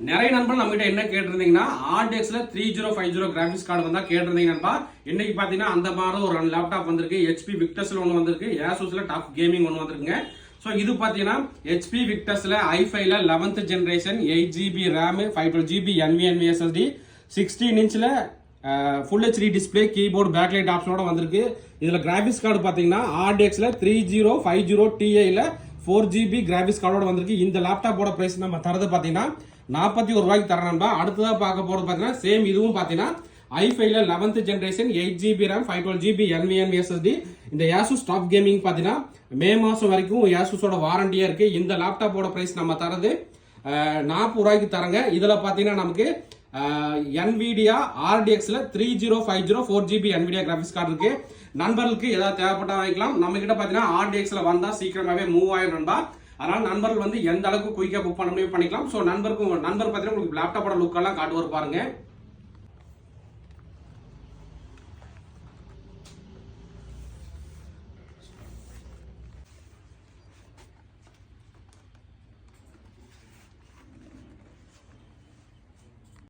நிறைய நண்பர்கள் நம்ம கிட்ட என்ன கேட்டிருந்தீங்கன்னா RTX 3050 கிராபிக்ஸ் கார்டு வந்தா கேட்டிருந்தீங்க நண்பா. இன்னைக்கு பாத்தீங்கன்னா அந்த மாதிரி ஒரு லேப்டாப் வந்திருக்கு. HP Victusல ஒன்னு வந்திருக்கு, Asusல டாப் கேமிங் ஒன்னு வந்திருக்குங்க. சோ இது பாத்தீங்கன்னா HP Victusல i5ல 11th generation 8GB RAM 512GB NVMe SSD 16 இன்ச்ல full HD display keyboard backlight ஆப்ஷனோட வந்திருக்கு. இதுல கிராபிக்ஸ் கார்டு பாத்தீங்கன்னா RTX 3050 Ti ல 4GB கிராபிக்ஸ் கார்டோட வந்திருக்கு. இந்த லேப்டாப்போட பிரைஸ் நம்ம தரது பாத்தீங்கன்னா 41 ரூபாய்க்கு தரணும்பா. அடுத்ததா பார்க்க போறது பாத்தீங்கன்னா சேம் இதுவும் பாத்தீங்கன்னா i5ல 11th generation 8GB RAM 512GB NVMe SSD. இந்த Asus டாப் கேமிங் பாத்தீங்கன்னா மே மாசம் வரைக்கும் Asusோட வாரண்டியா இருக்கு. இந்த லேப்டாப்போட பிரைஸ் நம்ம தரது 40 ரூபாய்க்கு தரங்க. இதுல பாத்தீங்கன்னா நமக்கு NVIDIA RTX 3050 4GB NVIDIA graphics card இருக்கு. நண்பர்களுக்கு ஏதாவது தேவைப்பட்டா வாங்கிக்கலாம். நம்ம கிட்ட பாத்தீங்கன்னா RTX வந்தா சீக்கிரமாவே மூவ் ஆயிடும் நண்பா. அதனால நண்பர்கள் எந்த அளவுக்கு குயிக்கா புக் பண்ண முடியும் பண்ணிக்கலாம். சோ நண்பர் பாத்தீங்கன்னா உங்களுக்கு லேப்டாப்போட லுக் எல்லாம் காட்டுவார் பாருங்க.